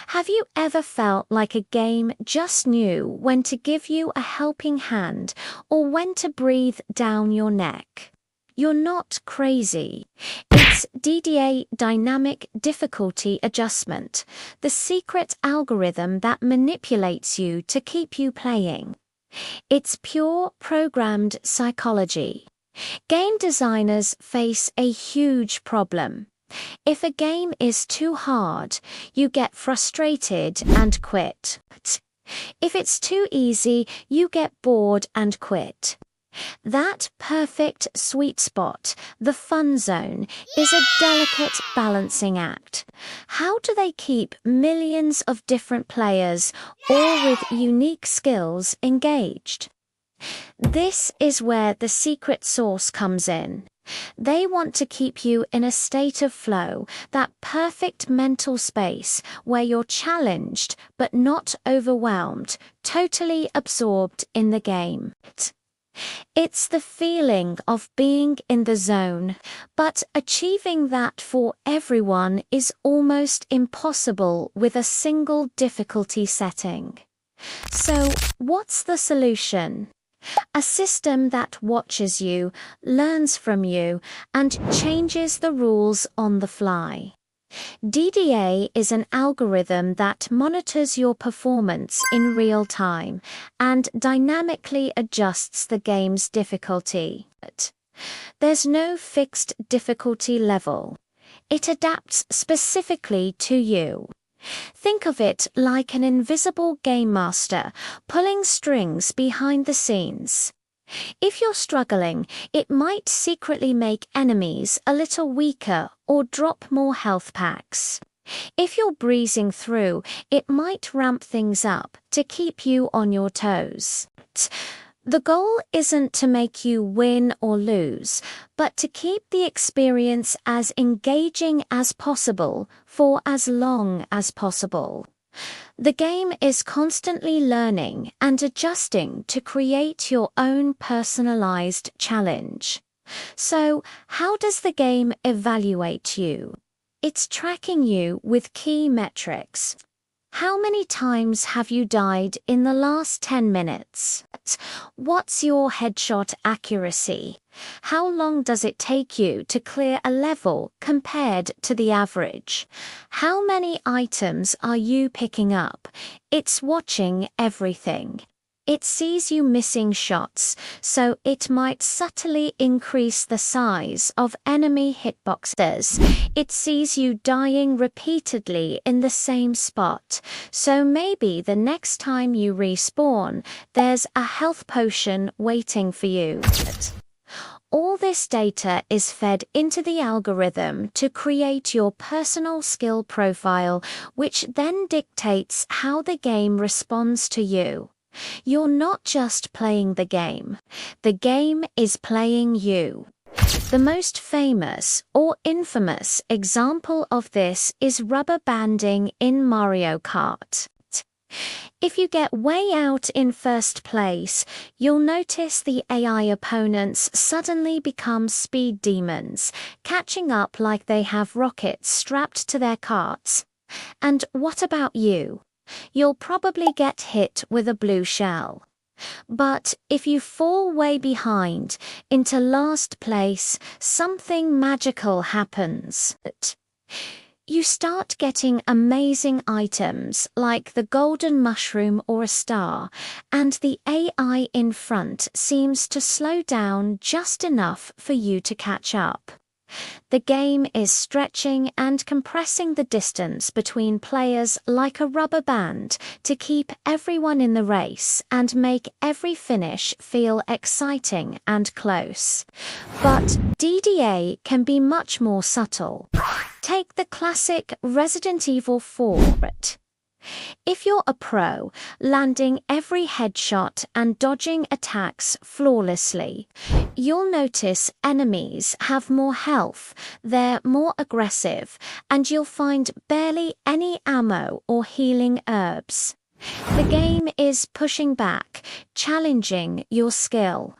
Have you ever felt like a game just knew when to give you a helping hand or when to breathe down your neck? You're not crazy. It's DDA, Dynamic Difficulty Adjustment, the secret algorithm that manipulates you to keep you playing. It's pure programmed psychology. Game designers face a huge problem. If a game is too hard, you get frustrated and quit. If it's too easy, you get bored and quit. That perfect sweet spot, the fun zone, is a delicate balancing act. How do they keep millions of different players, all with unique skills, engaged? This is where the secret sauce comes in. They want to keep you in a state of flow, that perfect mental space where you're challenged but not overwhelmed, totally absorbed in the game. It's the feeling of being in the zone, but achieving that for everyone is almost impossible with a single difficulty setting. So, what's the solution? A system that watches you, learns from you, and changes the rules on the fly. DDA is an algorithm that monitors your performance in real time and dynamically adjusts the game's difficulty. There's no fixed difficulty level. It adapts specifically to you. Think of it like an invisible game master pulling strings behind the scenes. If you're struggling, it might secretly make enemies a little weaker or drop more health packs. If you're breezing through, it might ramp things up to keep you on your toes. The goal isn't to make you win or lose, but to keep the experience as engaging as possible for as long as possible. The game is constantly learning and adjusting to create your own personalized challenge. So, how does the game evaluate you? It's tracking you with key metrics. How many times have you died in the last 10 minutes? What's your headshot accuracy? How long does it take you to clear a level compared to the average? How many items are you picking up? It's watching everything. It sees you missing shots, so it might subtly increase the size of enemy hitboxes. It sees you dying repeatedly in the same spot, so maybe the next time you respawn, there's a health potion waiting for you. All this data is fed into the algorithm to create your personal skill profile, which then dictates how the game responds to you. You're not just playing the game is playing you. The most famous or infamous example of this is rubber banding in Mario Kart. If you get way out in first place, you'll notice the AI opponents suddenly become speed demons, catching up like they have rockets strapped to their carts. And what about you? You'll probably get hit with a blue shell. But if you fall way behind, into last place, something magical happens. You start getting amazing items like the golden mushroom or a star, and the AI in front seems to slow down just enough for you to catch up. The game is stretching and compressing the distance between players like a rubber band to keep everyone in the race and make every finish feel exciting and close. But DDA can be much more subtle. Take the classic Resident Evil 4. If you're a pro, landing every headshot and dodging attacks flawlessly, you'll notice enemies have more health, they're more aggressive, and you'll find barely any ammo or healing herbs. The game is pushing back, challenging your skill.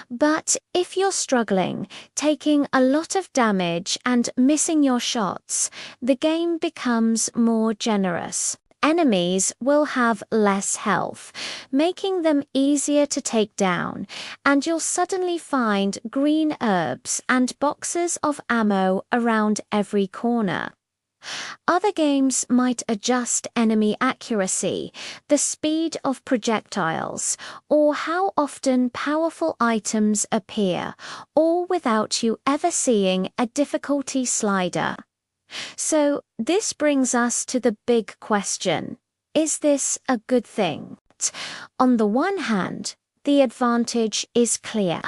But if you're struggling, taking a lot of damage and missing your shots, the game becomes more generous. Enemies will have less health, making them easier to take down, and you'll suddenly find green herbs and boxes of ammo around every corner. Other games might adjust enemy accuracy, the speed of projectiles, or how often powerful items appear, all without you ever seeing a difficulty slider. So, this brings us to the big question. Is this a good thing? On the one hand, the advantage is clear.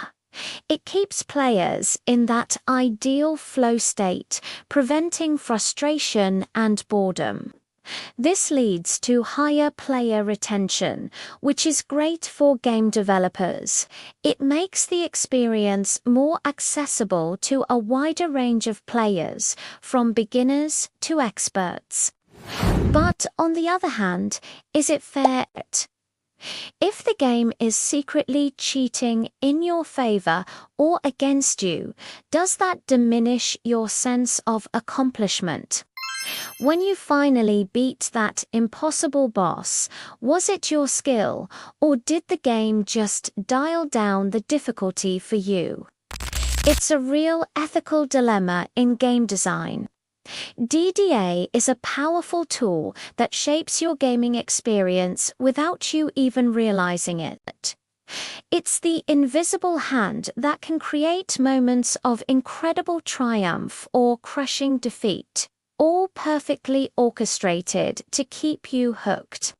It keeps players in that ideal flow state, preventing frustration and boredom. This leads to higher player retention, which is great for game developers. It makes the experience more accessible to a wider range of players, from beginners to experts. But on the other hand, is it fair? If the game is secretly cheating in your favor or against you, does that diminish your sense of accomplishment? When you finally beat that impossible boss, was it your skill, or did the game just dial down the difficulty for you? It's a real ethical dilemma in game design. DDA is a powerful tool that shapes your gaming experience without you even realizing it. It's the invisible hand that can create moments of incredible triumph or crushing defeat, all perfectly orchestrated to keep you hooked.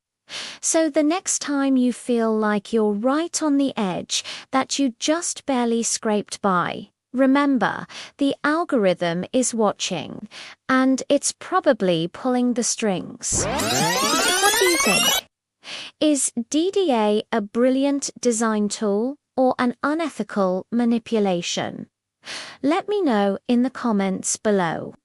So the next time you feel like you're right on the edge, that you just barely scraped by, remember, the algorithm is watching, and it's probably pulling the strings. What do you think? Is DDA a brilliant design tool or an unethical manipulation? Let me know in the comments below.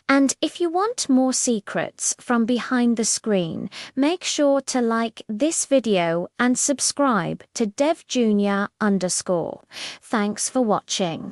And if you want more secrets from behind the screen, make sure to like this video and subscribe to DevJr_. Thanks for watching.